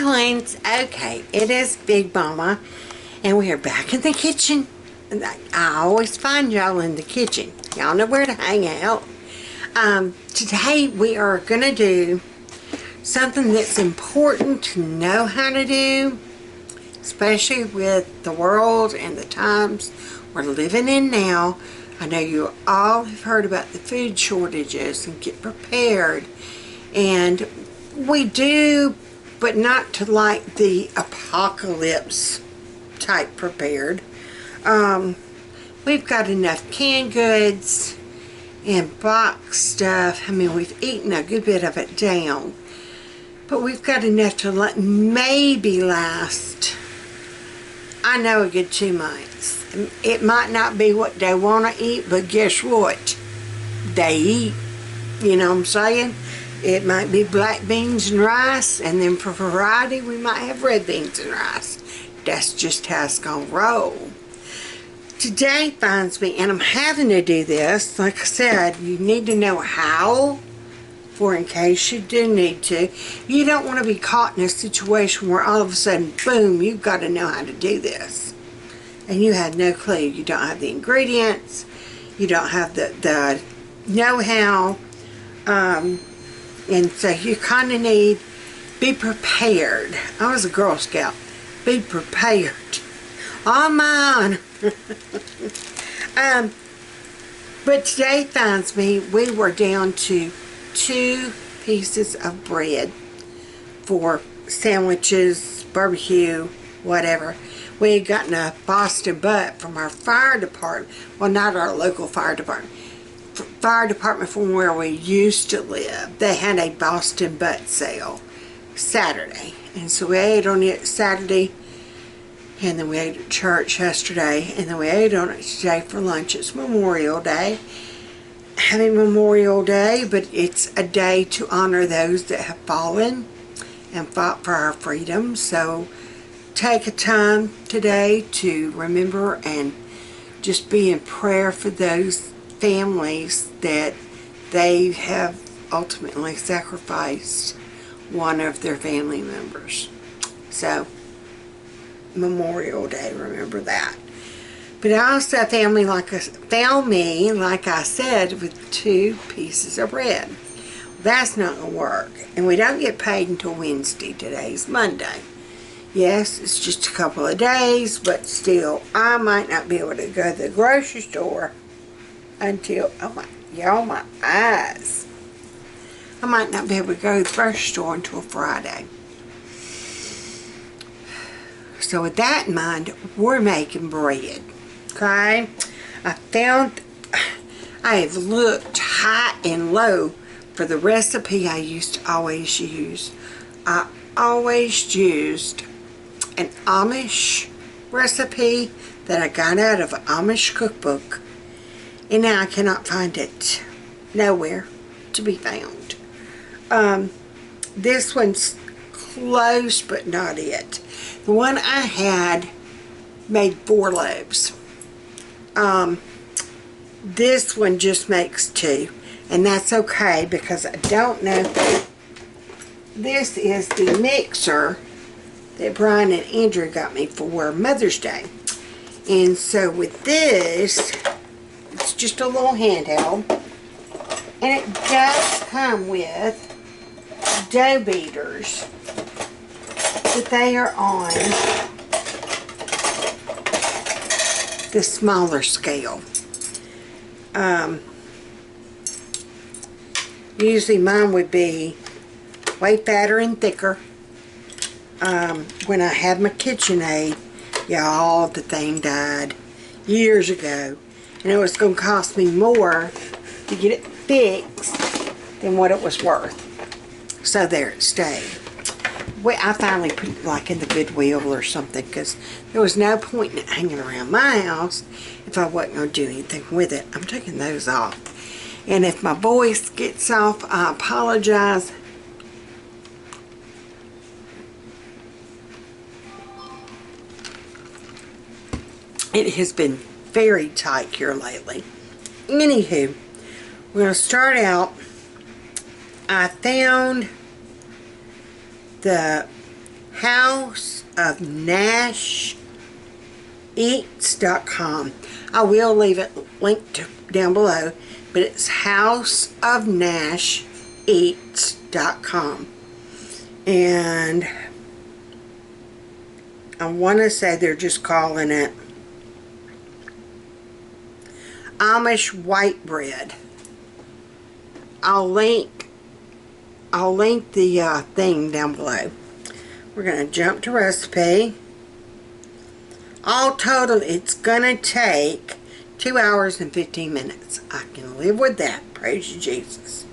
coins. Okay, it is Big Mama, and we are back in the kitchen. And I always find y'all in the kitchen. Y'all know where to hang out. Today we are going to do something that's important to know how to do, especially with the world and the times we're living in now. I know you all have heard about the food shortages and get prepared. And we do, but not to like the apocalypse type prepared. We've got enough canned goods and box stuff. I mean, we've eaten a good bit of it down. But we've got enough to maybe last, I know, a good 2 months. It might not be what they want to eat, but guess what? They eat. You know what I'm saying? It might be black beans and rice, and then for variety, we might have red beans and rice. That's just how it's going to roll. Today finds me, and I'm having to do this, like I said, you need to know how, for in case you do need to. You don't want to be caught in a situation where all of a sudden, boom, you've got to know how to do this. And you have no clue. You don't have the ingredients. You don't have the know-how. And so you kind of need, be prepared. I was a Girl Scout. Be prepared. On my honor. But today finds me, we were down to 2 pieces of bread for sandwiches, barbecue, whatever. We had gotten a Boston butt from our fire department. Well, not our local fire department. Fire department from where we used to live. They had a Boston butt sale Saturday. And so we ate on it Saturday. And then we ate at church yesterday. And then we ate on it today for lunch. It's Memorial Day. Happy Memorial Day. But it's a day to honor those that have fallen and fought for our freedom. So take a time today to remember and just be in prayer for those families that they have ultimately sacrificed one of their family members. So, Memorial Day, remember that. But I also found me, like I said, with 2 pieces of bread. That's not going to work. And we don't get paid until Wednesday. Today's Monday. Yes, it's just a couple of days, but still, I might not be able to go to the grocery store until, oh my, y'all, my eyes. I might not be able to go to the grocery store until Friday. So with that in mind, we're making bread. Okay? I have looked high and low for the recipe I used to always use. I always used an Amish recipe that I got out of an Amish cookbook. And now I cannot find it nowhere to be found. This one's close, but not it. The one I had made 4 loaves. This one just makes 2. And that's okay because I don't know. This is the mixer that Brian and Andrew got me for Mother's Day. And so with this, it's just a little handheld. And it does come with dough beaters. But they are on the smaller scale. Usually mine would be way fatter and thicker. When I had my KitchenAid, y'all, the thing died years ago. And it was going to cost me more to get it fixed than what it was worth. So there it stayed. I finally put it like in the Goodwill or something because there was no point in it hanging around my house if I wasn't going to do anything with it. I'm taking those off. And if my voice gets off, I apologize. It has been very tight here lately. Anywho, we're going to start out. I found the House of Nash Eats.com. I will leave it linked down below, but it's House of Nash Eats.com. And I want to say they're just calling it Amish white bread. I'll link the thing down below. We're going to jump to recipe. All total, it's going to take 2 hours and 15 minutes. I can live with that. Praise you, Jesus.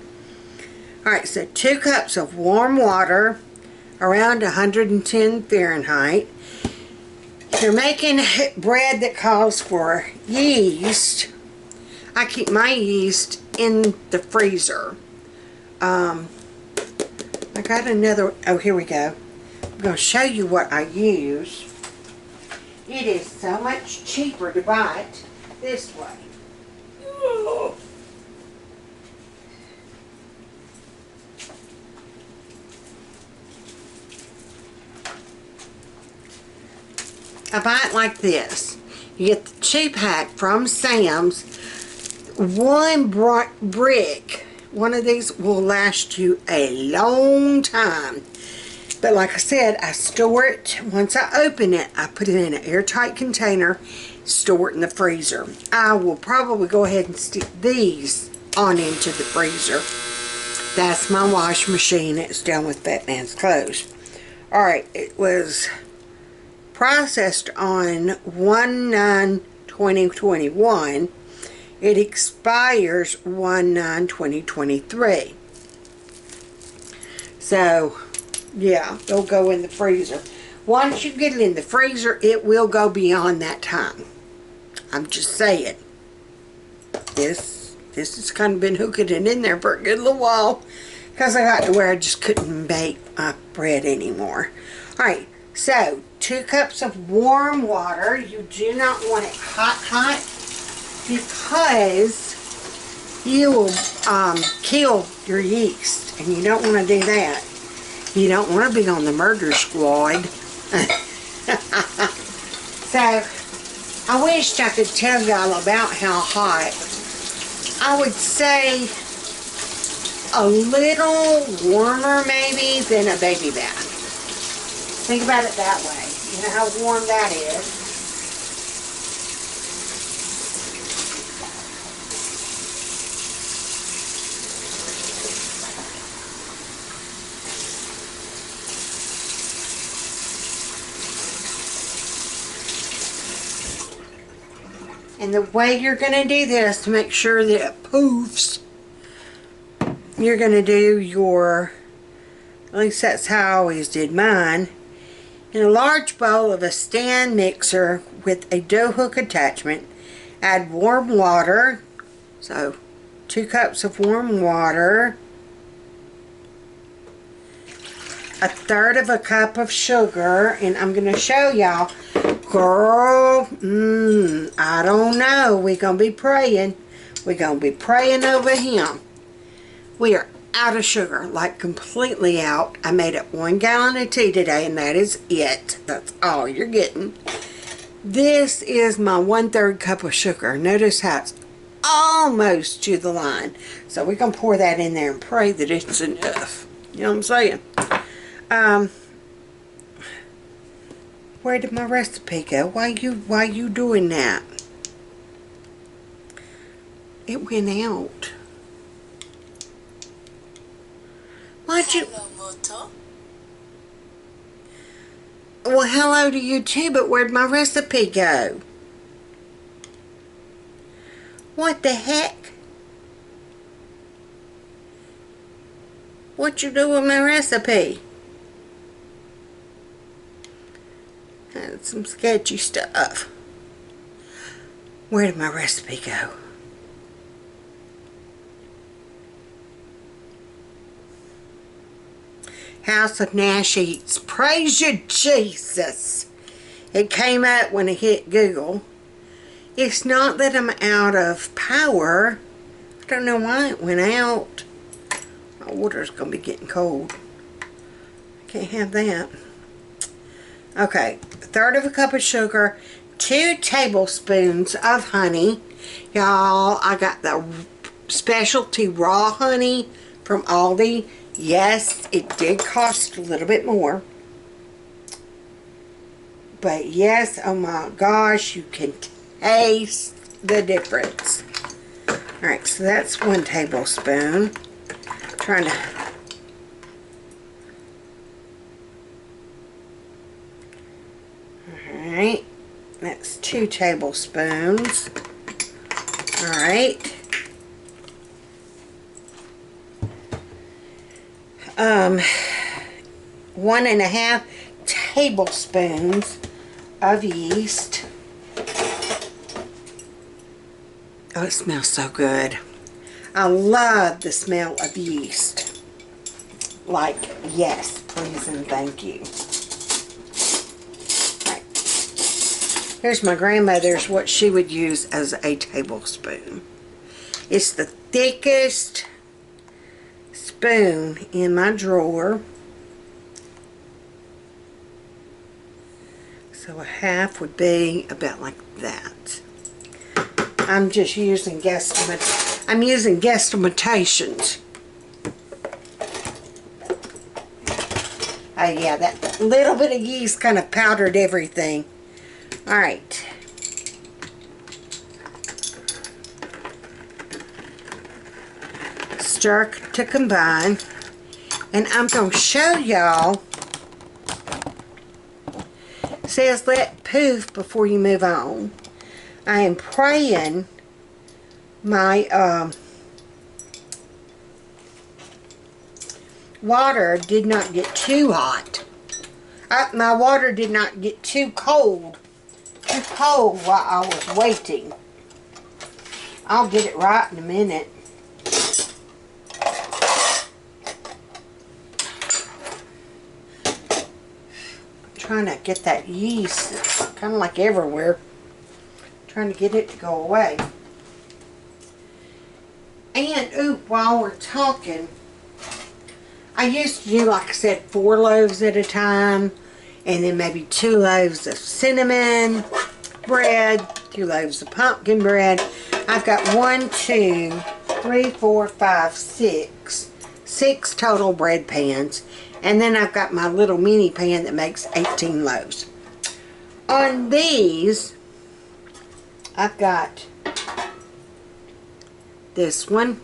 Alright, so 2 cups of warm water, around 110 Fahrenheit. If you're making bread that calls for yeast, I keep my yeast in the freezer. I got another, oh, here we go. I'm going to show you what I use. It is so much cheaper to buy it this way. Oh. I buy it like this. You get the cheap pack from Sam's. One brick, one of these will last you a long time. But like I said, I store it. Once I open it, I put it in an airtight container, store it in the freezer. I will probably go ahead and stick these on into the freezer. That's my wash machine. It's done with Fat Man's Clothes. Alright, it was processed on 1/9/2021. It expires 1/9/2023. So, yeah, they'll go in the freezer. Once you get it in the freezer, it will go beyond that time. I'm just saying. This has kind of been hooking it in there for a good little while, because I got to where I just couldn't bake my bread anymore. Alright, so 2 cups of warm water. You do not want it hot, because you will kill your yeast, and you don't want to do that. You don't want to be on the murder squad. So, I wished I could tell y'all about how hot. I would say a little warmer maybe than a baby bath. Think about it that way. You know how warm that is. And the way you're going to do this to make sure that it poofs, you're going to do your, at least that's how I always did mine, in a large bowl of a stand mixer with a dough hook attachment. Add warm water, so 2 cups of warm water, 1/3 of a cup of sugar, and I'm going to show y'all. Girl, I don't know. We're going to be praying. We're going to be praying over him. We are out of sugar, like completely out. I made up 1 gallon of tea today, and that is it. That's all you're getting. This is my 1/3 cup of sugar. Notice how it's almost to the line. So we're going to pour that in there and pray that it's enough. You know what I'm saying? Where did my recipe go? Why you doing that? It went out. Why'd you? Hello, Moto. Well, hello to you too, but where'd my recipe go? What the heck? What you do with my recipe? That's some sketchy stuff. Where did my recipe go? House of Nash Eats. Praise you, Jesus. It came up when I hit Google. It's not that I'm out of power. I don't know why it went out. My water's going to be getting cold. I can't have that. Okay, 1/3 of a cup of sugar, 2 tablespoons of honey. Y'all, I got the specialty raw honey from Aldi. Yes, it did cost a little bit more. But yes, oh my gosh, you can taste the difference. Alright, so that's 1 tablespoon. Trying to... Alright, that's 2 tablespoons. Alright. 1.5 tablespoons of yeast. Oh, it smells so good. I love the smell of yeast. Like, yes, please and thank you. Right. Here's my grandmother's, what she would use as a tablespoon. It's the thickest spoon in my drawer. So 1/2 would be about like that. I'm just using guesstimations. Oh yeah, that little bit of yeast kind of powdered everything. Alright. Stir to combine. And I'm going to show y'all. It says let poof before you move on. I am praying my water did not get too hot. My water did not get too cold. Too cold while I was waiting. I'll get it right in a minute. I'm trying to get that yeast. It's kind of like everywhere. Trying to get it to go away. And, ooh, while we're talking, I used to do, like I said, 4 loaves at a time, and then maybe 2 loaves of cinnamon bread, 2 loaves of pumpkin bread. I've got 1, 2, 3, 4, 5, 6 total bread pans, and then I've got my little mini pan that makes 18 loaves. On these, I've got this one.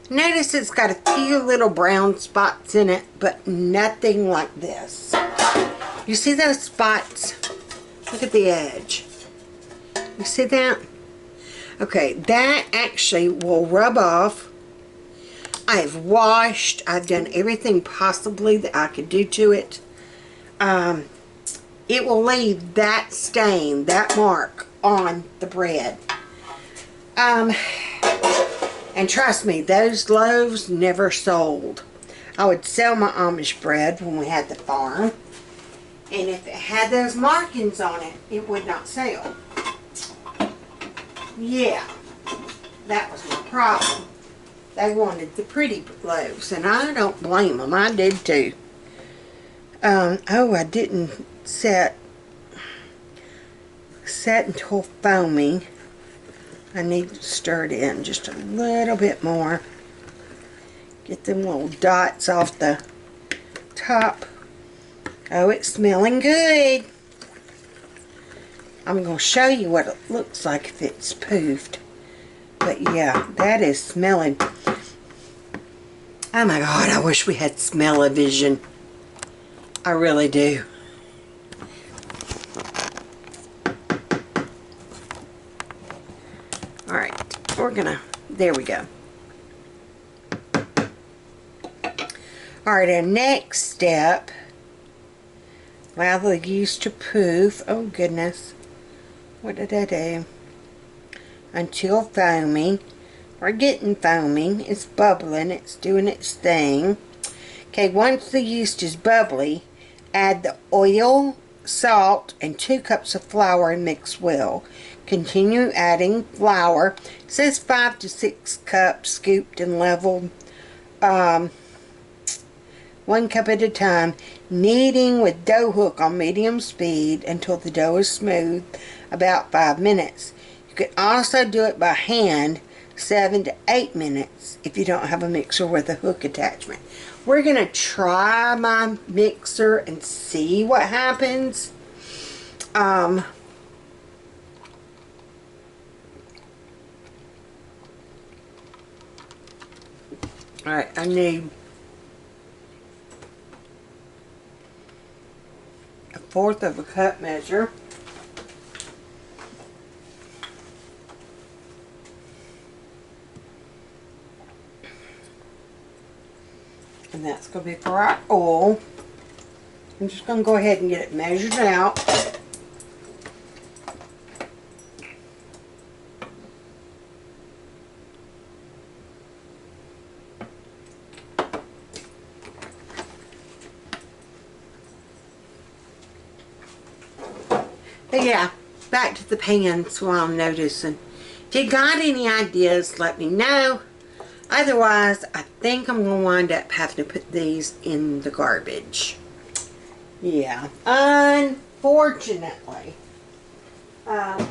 Notice it's got a few little brown spots in it, but nothing like this. You see those spots? Look at the edge. You see that? Okay, that actually will rub off. I've washed. I've done everything possibly that I could do to it. It will leave that stain, that mark on the bread. And trust me, those loaves never sold. I would sell my Amish bread when we had the farm. And if it had those markings on it, it would not sell. Yeah, that was my problem. They wanted the pretty loaves, and I don't blame them. I did too. Oh, I didn't set until foaming. I need to stir it in just a little bit more. Get them little dots off the top. Oh, it's smelling good. I'm going to show you what it looks like if it's poofed. But yeah, that is smelling. Oh my God, I wish we had smell-o-vision. I really do. Alright, we're gonna, there we go. Alright, our next step, allow the yeast to poof. Oh goodness, what did I do? Until foaming. We're getting foaming. It's bubbling. It's doing its thing. Okay, once the yeast is bubbly, add the oil, salt, and 2 cups of flour and mix well. Continue adding flour. It says 5 to 6 cups, scooped and leveled. 1 cup at a time, kneading with dough hook on medium speed until the dough is smooth, about 5 minutes. You could also do it by hand, 7 to 8 minutes, if you don't have a mixer with a hook attachment. We're going to try my mixer and see what happens. Alright, I need 1/4 of a cup measure. And that's going to be for our oil. I'm just going to go ahead and get it measured out. But yeah, back to the pans while I'm noticing. If you got any ideas, let me know. Otherwise, I think I'm going to wind up having to put these in the garbage. Yeah, unfortunately. Alright,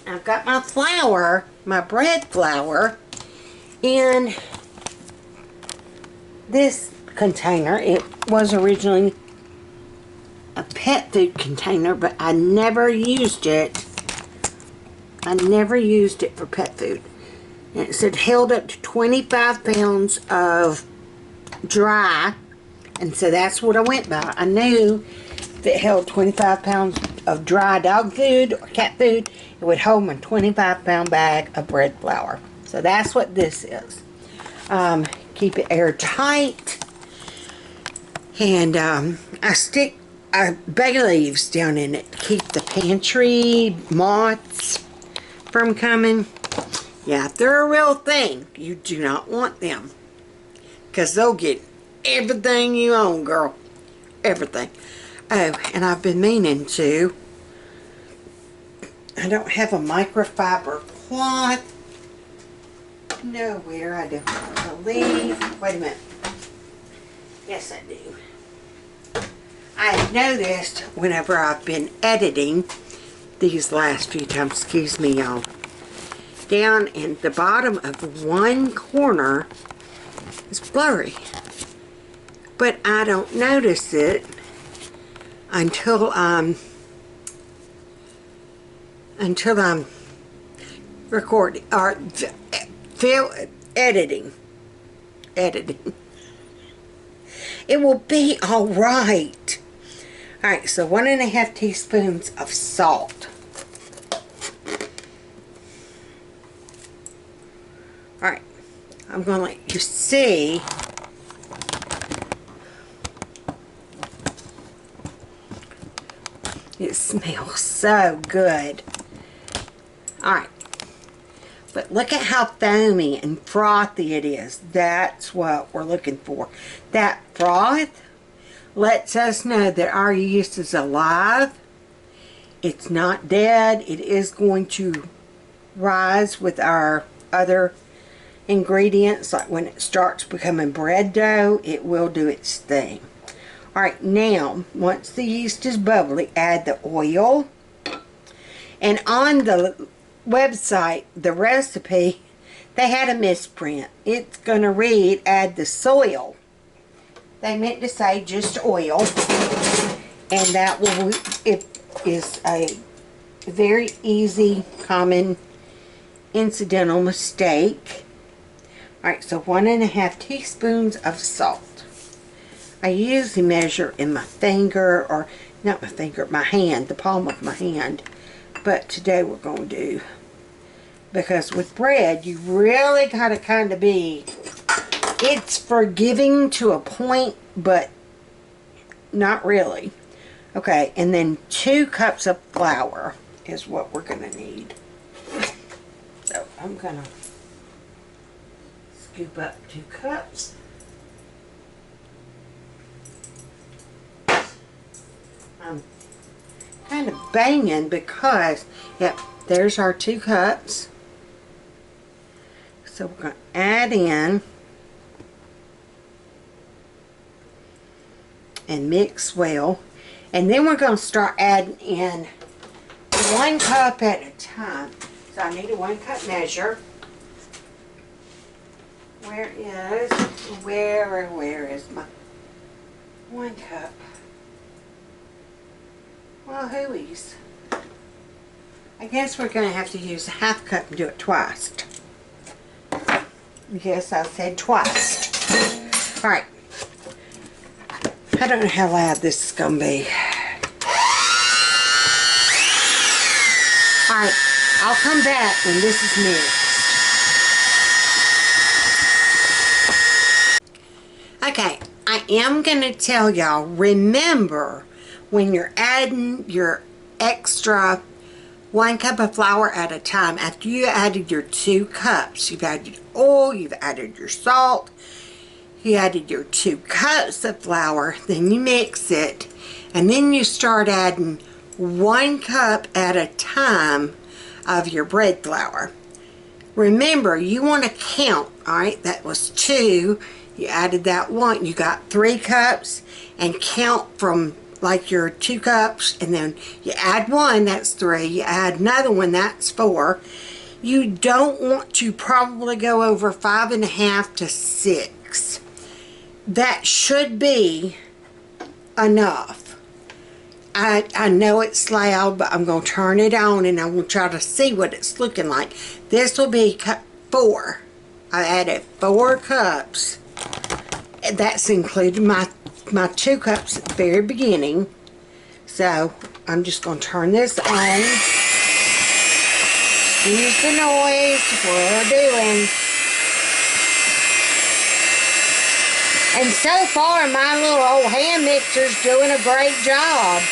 I've got my flour, my bread flour, in this container. It was originally a pet food container, but I never used it. I never used it for pet food. And it said held up to 25 pounds of dry, and so that's what I went by. I knew if it held 25 pounds of dry dog food or cat food, it would hold my 25-pound bag of bread flour. So that's what this is. Keep it airtight. And I stick bay leaves down in it to keep the pantry moths from coming. Yeah, if they're a real thing, you do not want them, because they'll get everything you own, girl. Everything. Oh, and I've been meaning to. I don't have a microfiber cloth. Nowhere, I don't believe. Wait a minute. Yes, I do. I've noticed whenever I've been editing these last few times, excuse me, y'all, down in the bottom of one corner is blurry. But I don't notice it until I'm recording or editing. It will be all right. All right, so 1.5 teaspoons of salt. All right, I'm going to let you see. It smells so good. All right. But look at how foamy and frothy it is. That's what we're looking for. That froth lets us know that our yeast is alive. It's not dead. It is going to rise with our other ingredients. Like when it starts becoming bread dough, it will do its thing. Alright, now, once the yeast is bubbly, add the oil. And on the website, the recipe, they had a misprint. It's going to read, add the soil. They meant to say just oil. And that will, it is a very easy, common, incidental mistake. Alright, so 1.5 teaspoons of salt. I usually measure in my finger, or not my finger, my hand, the palm of my hand. But today we're going to do, because with bread, you really got to kind of be, it's forgiving to a point, but not really. Okay, and then 2 cups of flour is what we're going to need. So I'm going to scoop up 2 cups. I'm kind of banging because, yep, there's our 2 cups. So we're going to add in and mix well. And then we're going to start adding in 1 cup at a time. So I need a 1 cup measure. Where is my 1 cup? Well, hooey's. I guess we're going to have to use a 1/2 cup and do it twice. Yes, I said twice. Alright. I don't know how loud this is going to be. Alright, I'll come back when this is mixed. Okay, I am going to tell y'all, remember when you're adding your extra 1 cup of flour at a time, after you added your 2 cups, you've added oil, you've added your salt, you added your 2 cups of flour, then you mix it, and then you start adding 1 cup at a time of your bread flour. Remember, you want to count, alright, that was 2, you added that 1, you got 3 cups, and count from like your 2 cups, and then you add 1, that's 3, you add another 1, that's 4. You don't want to probably go over 5.5 to 6. That should be enough. I know it's loud, but I'm going to turn it on and I want y'all to see what it's looking like. This will be cup 4. I added 4 cups. That's included my 2 cups at the very beginning. So I'm just going to turn this on. Excuse the noise we're doing. And so far my little old hand mixer's doing a great job.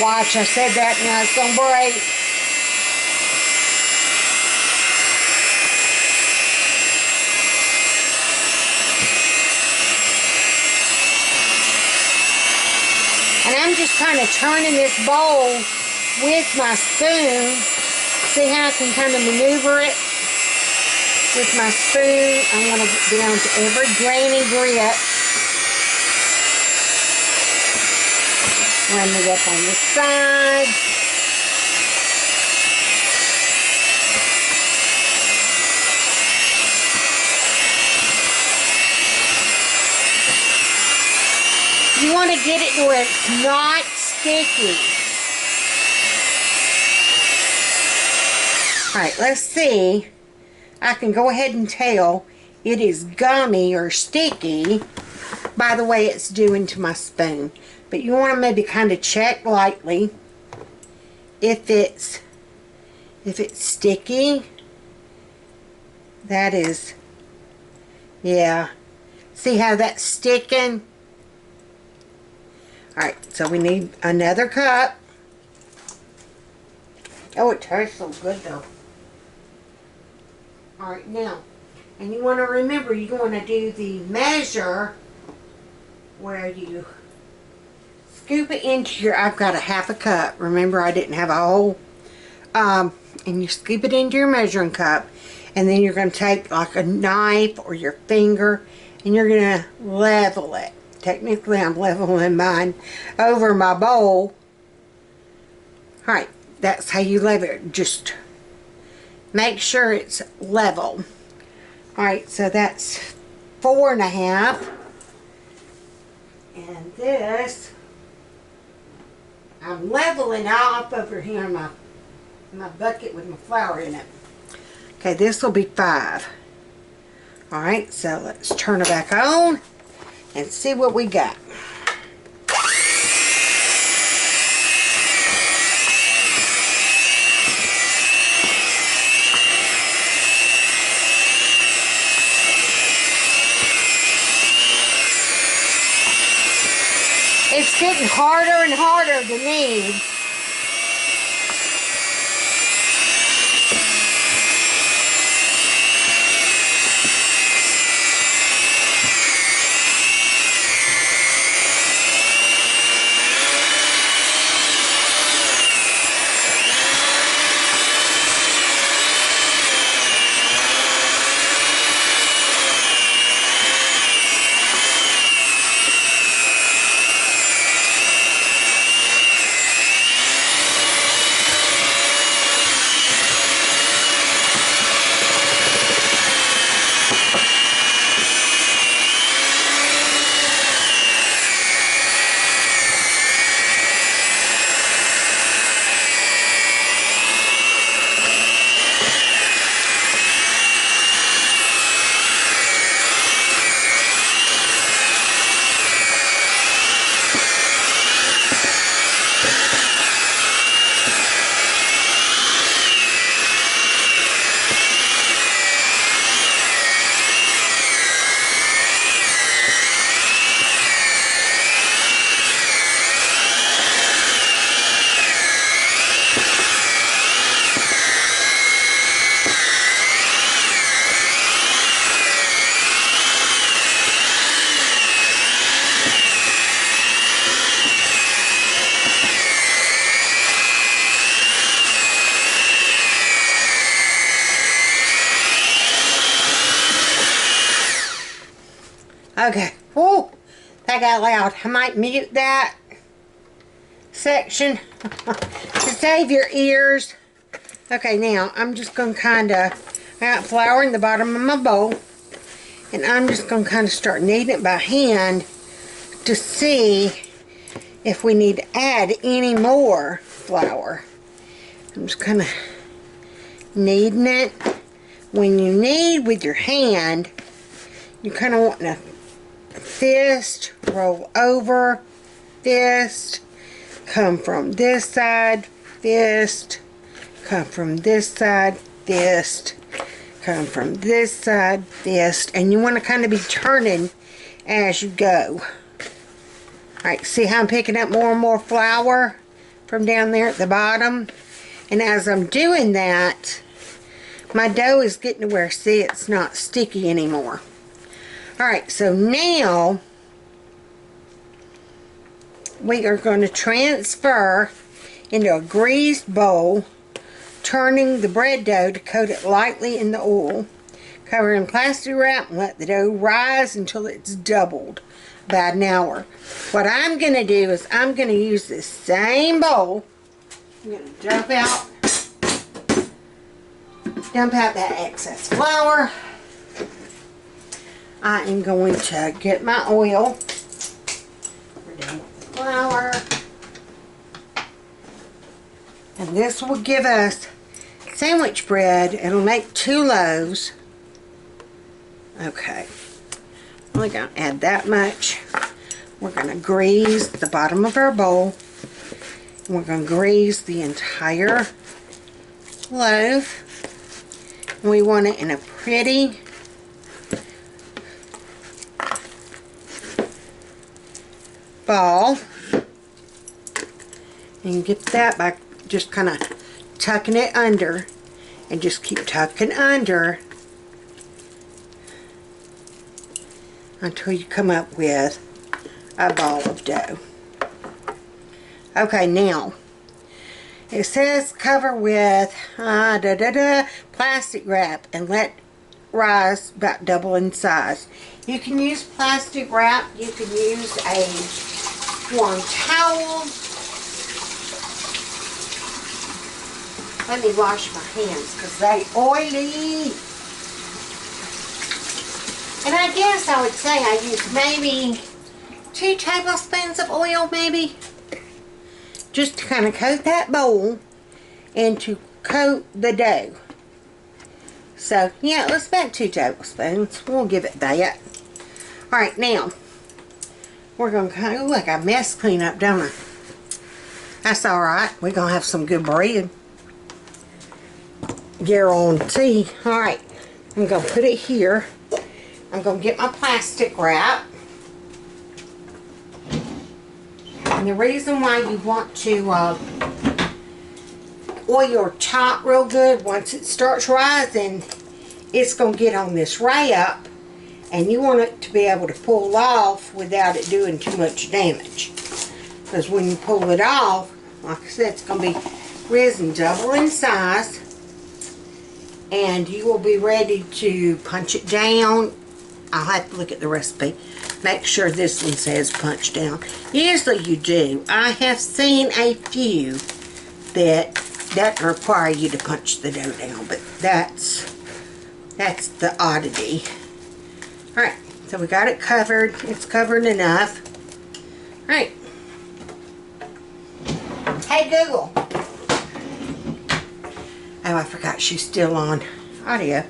Watch, I said that, now it's going to break. And I'm just kind of turning this bowl with my spoon. See how I can kind of maneuver it with my spoon? I'm going to get down to every grainy grit. Run it up on the side. You want to get it to where it's not sticky. Alright, let's see. I can go ahead and tell it is gummy or sticky by the way it's doing to my spoon. But you want to maybe kind of check lightly if it's sticky. That is, yeah. See how that's sticking? Alright, so we need another cup. Oh, it tastes so good though. Alright, now, and you want to remember, you want to do the measure where you scoop it into your, I've got a 1/2 cup. Remember, I didn't have a whole. And you scoop it into your measuring cup. And then you're going to take like a knife or your finger and you're going to level it. Technically, I'm leveling mine over my bowl. Alright, that's how you level it. Just make sure it's level. Alright, so that's 4.5. And this, I'm leveling off over here in my bucket with my flour in it. Okay, this will be 5. Alright, so let's turn it back on and see what we got. It's getting harder and harder to knead. Okay. Whoa, that got loud. I might mute that section to save your ears. Okay, now I'm just going to kind of, I got flour in the bottom of my bowl, and I'm just going to kind of start kneading it by hand to see if we need to add any more flour. I'm just kind of kneading it. When you knead with your hand, you kind of want to fist, roll over, fist, come from this side, fist, come from this side, fist, come from this side, fist, and you want to kind of be turning as you go. Alright, see how I'm picking up more and more flour from down there at the bottom? And as I'm doing that, my dough is getting to where, see, it's not sticky anymore. Alright, so now we are going to transfer into a greased bowl, turning the bread dough to coat it lightly in the oil. Cover in plastic wrap and let the dough rise until it's doubled, about an hour. What I'm going to do is I'm going to use this same bowl. I'm going to dump out that excess flour. I am going to get my oil. We're done with the flour. And this will give us sandwich bread. It'll make 2 loaves. Okay. Only going to add that much. We're going to grease the bottom of our bowl. We're going to grease the entire loaf. We want it in a pretty ball. And you get that by just kind of tucking it under, and just keep tucking under until you come up with a ball of dough. Okay, now it says cover with plastic wrap and let rise about double in size. You can use plastic wrap, you can use a warm towel. Let me wash my hands because they're oily. And I guess I would say I use maybe 2 tablespoons of oil, maybe, just to kind of coat that bowl and to coat the dough. So, yeah, let's about 2 tablespoons. We'll give it that. Alright, now, we're going to kind of, like I mess clean up, don't I? That's alright. We're going to have some good bread. Guarantee. Alright, I'm going to put it here. I'm going to get my plastic wrap. And the reason why you want to oil your top real good, once it starts rising, it's going to get on this wrap, and you want it to be able to pull off without it doing too much damage. Because when you pull it off, like I said, it's going to be risen double in size, and you will be ready to punch it down. I'll have to look at the recipe. Make sure this one says punch down. Usually you do. I have seen a few that require you to punch the dough down, but that's the oddity. Alright, so we got it covered. It's covered enough. Alright. Hey Google. Oh, I forgot she's still on audio.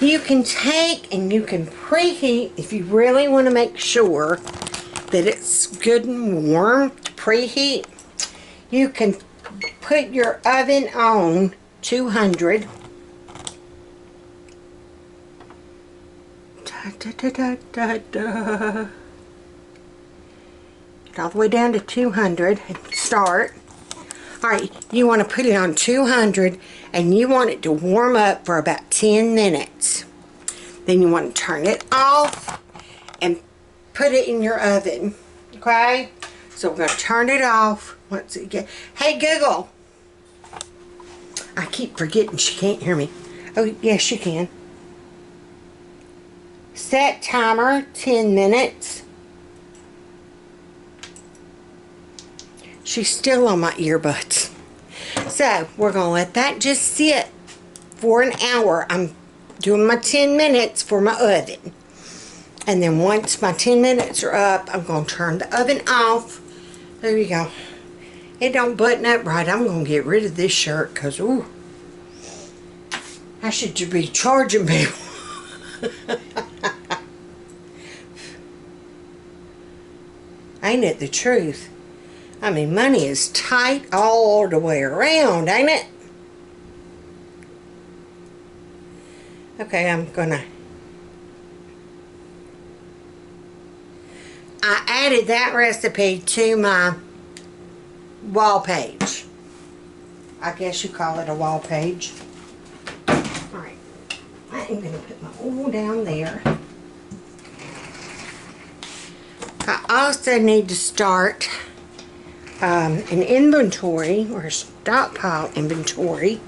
You can take and you can preheat if you really want to make sure that it's good and warm to preheat. You can put your oven on 200. Get all the way down to 200 and start. Alright, you want to put it on 200 and you want it to warm up for about 10 minutes. Then you want to turn it off and put it in your oven. Okay? So we're going to turn it off once it gets... Hey Google! I keep forgetting she can't hear me. Oh, yes she can. Set timer 10 minutes. She's still on my earbuds. So we're going to let that just sit for an hour. I'm doing my 10 minutes for my oven. And then once my 10 minutes are up, I'm going to turn the oven off. There you go. It don't button up right. I'm going to get rid of this shirt because, ooh, I should be charging people. Ain't it the truth? I mean, money is tight all the way around, ain't it? Okay, I added that recipe to my wall page. I guess you call it a wall page. Alright, I'm going to put my oil down there. I also need to start an inventory or stockpile inventory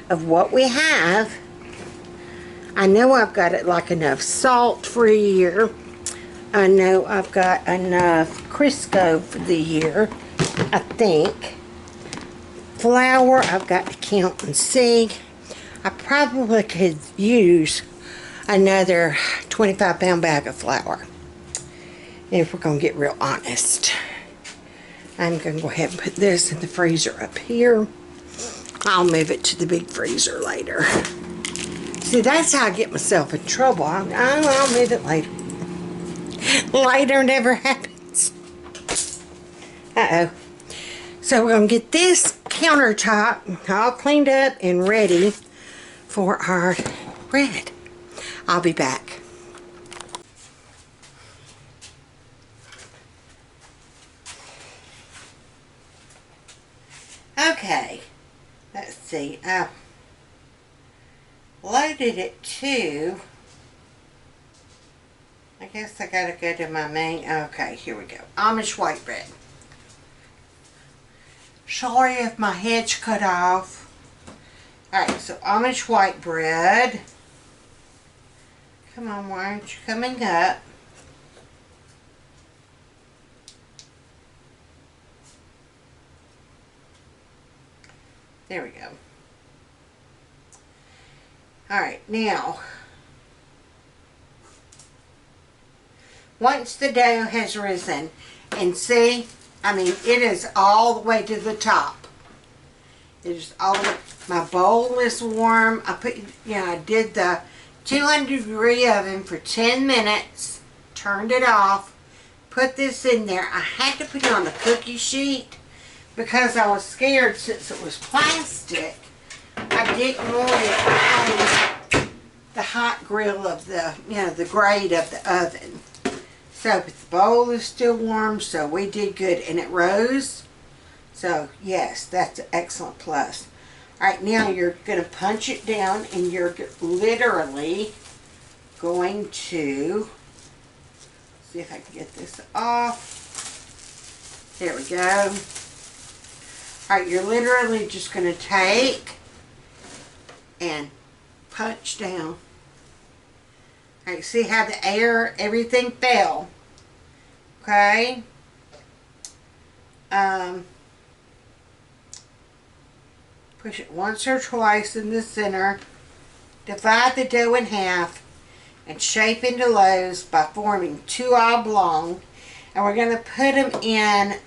of what we have. I know I've got it like enough salt for a year. I know I've got enough Crisco for the year, I think. Flour, I've got to count and see. I probably could use another 25-pound bag of flour. If we're going to get real honest. I'm going to go ahead and put this in the freezer up here. I'll move it to the big freezer later. See, that's how I get myself in trouble. I'll move it later. Later never happens. Uh-oh. So we're going to get this countertop all cleaned up and ready for our bread. I'll be back. Okay, let's see. Loaded it to, I guess I gotta go to my main. Okay, here we go. Amish white bread. Sorry if my head's cut off. Alright, so Amish white bread. Come on, why aren't you coming up? There we go. Alright, now, once the dough has risen, and see, I mean, it is all the way to the top. It is all the way. My bowl is warm. I did the 200-degree oven for 10 minutes, turned it off, put this in there. I had to put it on the cookie sheet because I was scared since it was plastic. I didn't want it on the hot grill of the, the grate of the oven. So, but the bowl is still warm, so we did good. And it rose. So, yes, that's an excellent plus. Alright, now you're going to punch it down, and you're literally going to, see if I can get this off. There we go. Alright, you're literally just going to take and punch down. Alright, see how the air, everything fell. Okay. Push it once or twice in the center. Divide the dough in half and shape into loaves by forming 2 oblong. And we're going to put them in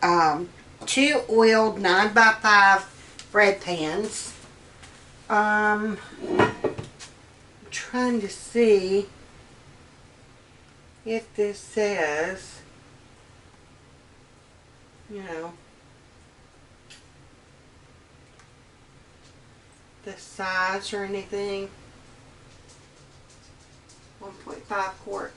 2 oiled 9x5 bread pans. I'm trying to see if this says, the size or anything. 1.5 quart.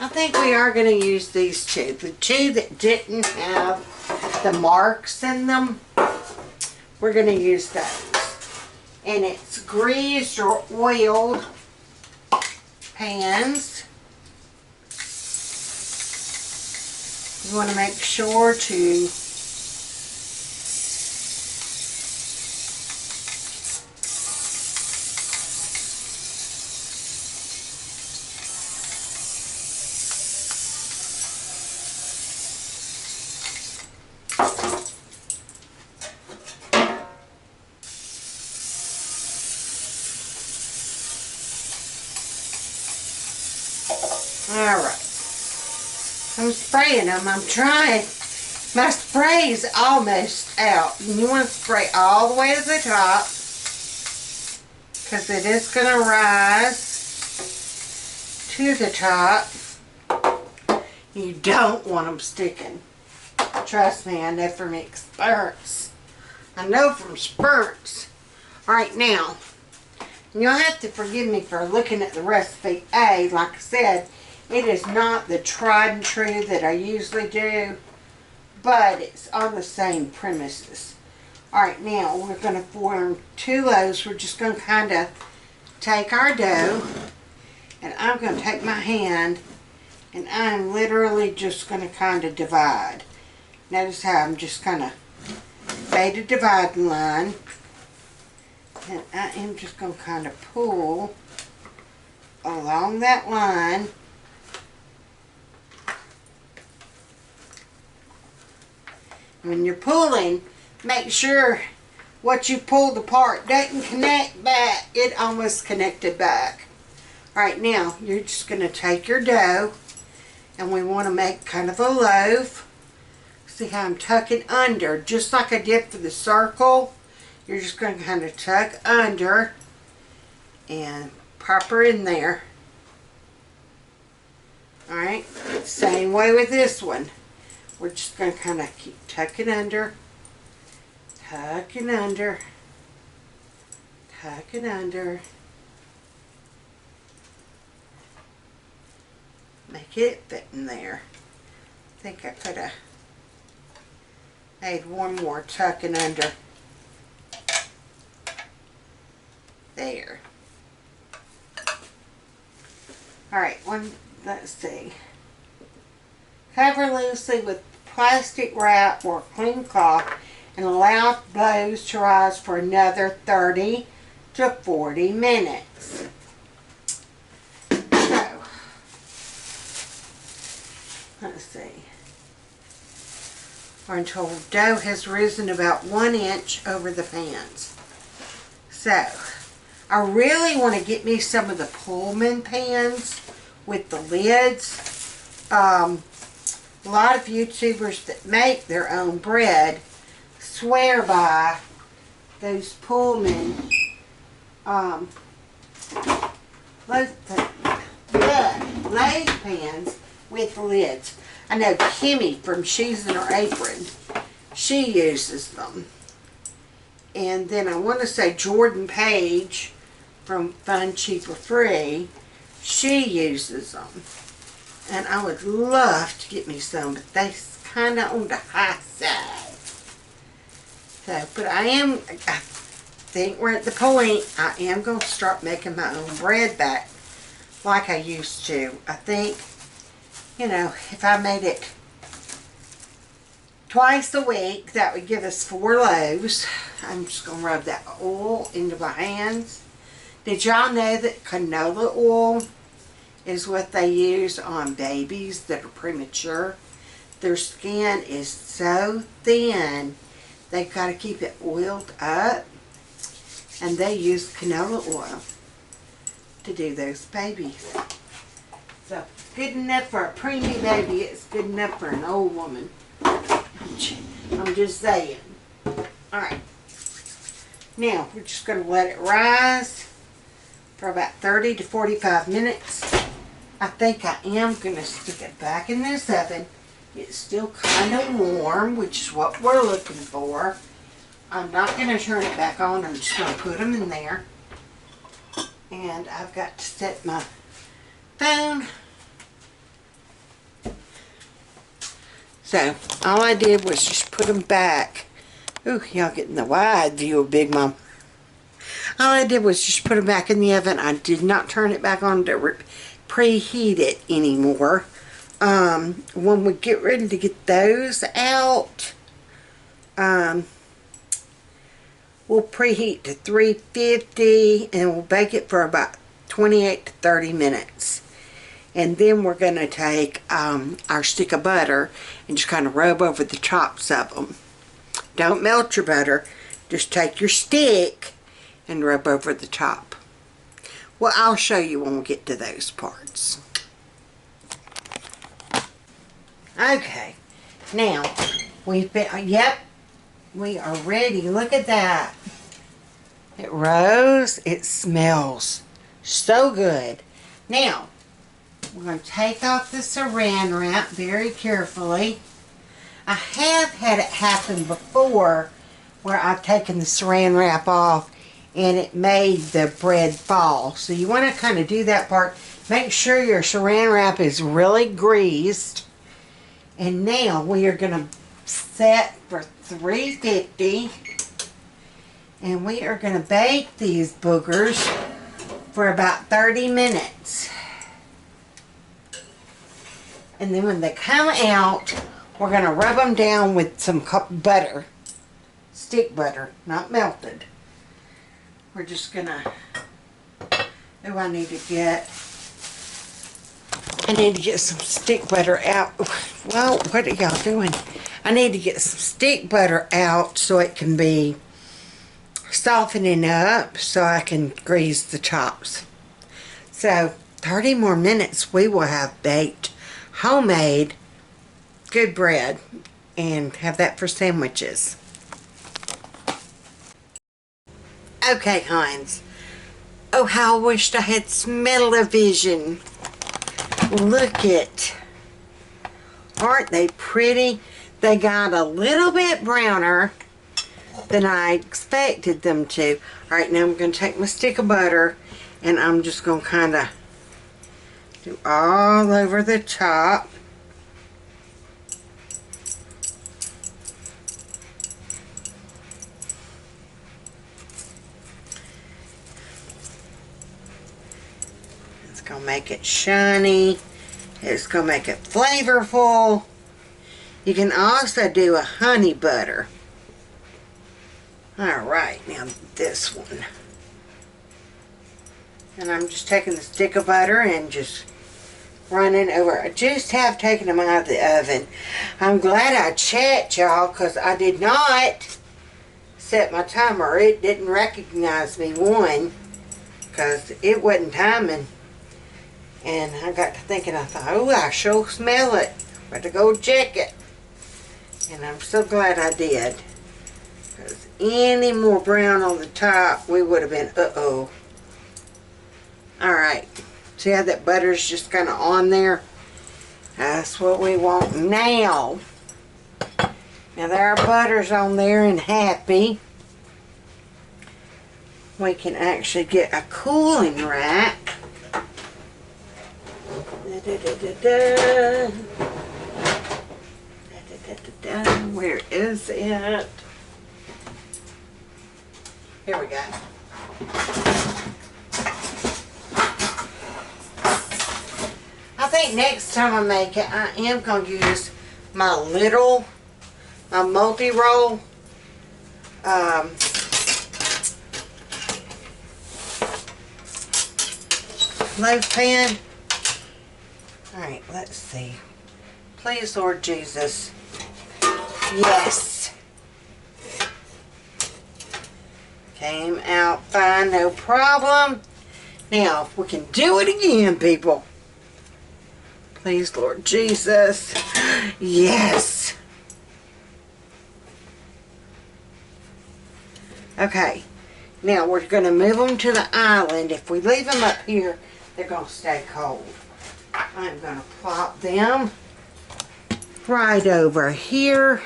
I think we are going to use these two. The two that didn't have the marks in them, we're going to use those. And it's greased or oiled pans. You want to make sure to Alright. I'm spraying them. I'm trying. My spray is almost out. You want to spray all the way to the top, because it is going to rise to the top. You don't want them sticking. Trust me, I know from experience. I know from experience. Alright, now, you'll have to forgive me for looking at the recipe. Like I said, it is not the tried and true that I usually do, but it's on the same premises. Alright, now we're going to form 2 loaves. We're just going to kind of take our dough, and I'm going to take my hand, and I'm literally just going to kind of divide. Notice how I'm just kind of made a dividing line, and I am just going to kind of pull along that line. When you're pulling, make sure what you pulled apart doesn't connect back. It almost connected back. Alright, now you're just going to take your dough, and we want to make kind of a loaf. See how I'm tucking under, just like I did for the circle. You're just going to kind of tuck under and pop her in there. Alright, same way with this one. We're just going to kind of keep tucking under, tucking under, tucking under. Make it fit in there. I think I could have made one more tucking under. There. Alright, let's see. Cover loosely with plastic wrap or clean cloth and allow loaves to rise for another 30 to 40 minutes. So, let's see. Or until dough has risen about 1 inch over the pans. So, I really want to get me some of the Pullman pans with the lids. A lot of YouTubers that make their own bread swear by those Pullman loaf pans with lids. I know Kimmy from She's in Her Apron, she uses them. And then I want to say Jordan Page from Fun Cheaper Free, she uses them. And I would love to get me some, but they're kind of on the high side. So, but I think we're at the point I am going to start making my own bread back like I used to. I think, you know, if I made it twice a week, that would give us 4 loaves. I'm just going to rub that oil into my hands. Did y'all know that canola oil is what they use on babies that are premature? Their skin is so thin, they've got to keep it oiled up, and they use canola oil to do those babies. So, it's good enough for a preemie baby, it's good enough for an old woman. I'm just saying. Alright. Now, we're just going to let it rise for about 30 to 45 minutes. I think I am going to stick it back in this oven. It's still kind of warm, which is what we're looking for. I'm not going to turn it back on. I'm just going to put them in there. And I've got to set my phone. So, all I did was just put them back. Ooh, y'all getting the wide view of Big Mom. All I did was just put them back in the oven. I did not turn it back on to preheat it anymore. When we get ready to get those out, we'll preheat to 350 and we'll bake it for about 28 to 30 minutes. And then we're going to take our stick of butter and just kind of rub over the tops of them. Don't melt your butter. Just take your stick and rub over the top. Well, I'll show you when we get to those parts. Okay, now we've been, yep, we are ready. Look at that. It rose. It smells so good. Now, we're going to take off the saran wrap very carefully. I have had it happen before where I've taken the saran wrap off and it made the bread fall. So you want to kind of do that part. Make sure your saran wrap is really greased. And now we are going to set for 350. And we are going to bake these boogers for about 30 minutes. And then when they come out, we're going to rub them down with some butter. Stick butter, not melted. We're just going to... Oh, I need to get some stick butter out. Well, what are y'all doing? I need to get some stick butter out so it can be softening up so I can grease the chops. So 30 more minutes we will have baked homemade good bread and have that for sandwiches. Okay, Heinz. Oh, how I wished I had smell-o-vision. Look it. Aren't they pretty? They got a little bit browner than I expected them to. Alright, now I'm going to take my stick of butter and I'm just going to kind of do all over the top. It's going to make it shiny. It's going to make it flavorful. You can also do a honey butter. Alright, now this one. And I'm just taking the stick of butter and just running over. I just have taken them out of the oven. I'm glad I checked, y'all, because I did not set my timer. It didn't recognize me, one, because it wasn't timing. And I got to thinking, I thought, oh, I sure smell it. Better go check it. And I'm so glad I did. Because any more brown on the top, we would have been, uh-oh. Alright. See how that butter's just kind of on there? That's what we want now. Now there our butter's on there and happy. We can actually get a cooling rack. Where is it? Here we go. I think next time I make it, I am going to use my multi-roll loaf pan. Alright, let's see. Please, Lord Jesus. Yes. Came out fine, no problem. Now, if we can do it again, people. Please, Lord Jesus. Yes. Okay. Now, we're going to move them to the island. If we leave them up here, they're going to stay cold. I'm going to plop them right over here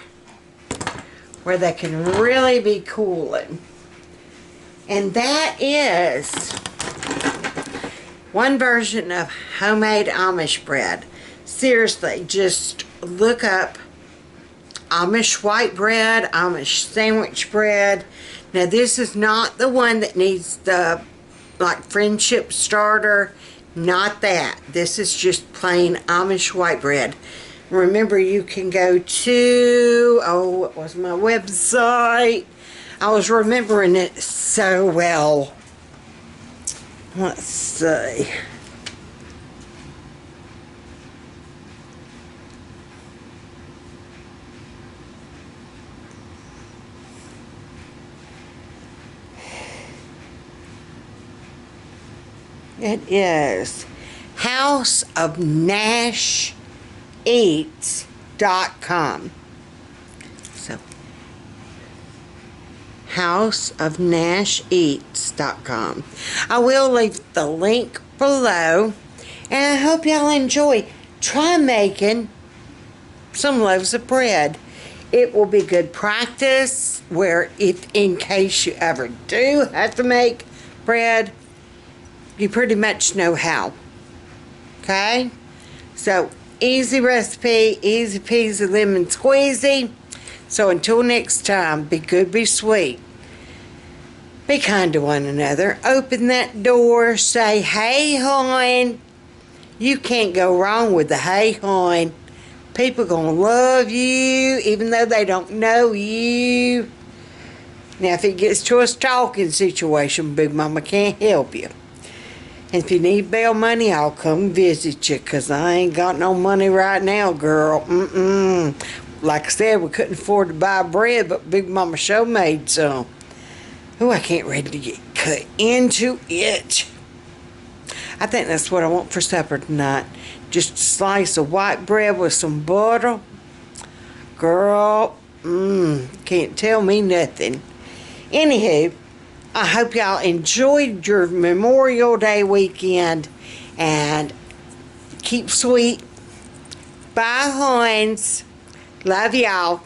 where they can really be cooling. And that is one version of homemade Amish bread. Seriously, just look up Amish white bread, Amish sandwich bread. Now this is not the one that needs the like friendship starter. Not that. This is just plain Amish white bread. Remember, you can go to, oh, what was my website? I was remembering it so well. Let's see. It is House of Nash Eats houseofnasheats.com. So, houseofnasheats.com. I will leave the link below, and I hope y'all enjoy. Try making some loaves of bread. It will be good practice where if in case you ever do have to make bread, you pretty much know how. Okay? So, easy recipe, easy peasy lemon squeezy. So until next time, be good, be sweet. Be kind to one another. Open that door, say, hey, hon. You can't go wrong with the hey, hon. People gonna love you even though they don't know you. Now, if it gets to a stalking situation, Big Mama can't help you. And if you need bail money, I'll come visit you, 'cause I ain't got no money right now, girl. Like I said, we couldn't afford to buy bread, but Big Mama sure made some. Oh, I can't ready to get cut into it. I think that's what I want for supper tonight. Just a slice of white bread with some butter. Girl, can't tell me nothing. Anywho, I hope y'all enjoyed your Memorial Day weekend, and keep sweet. Bye, Hans. Love y'all.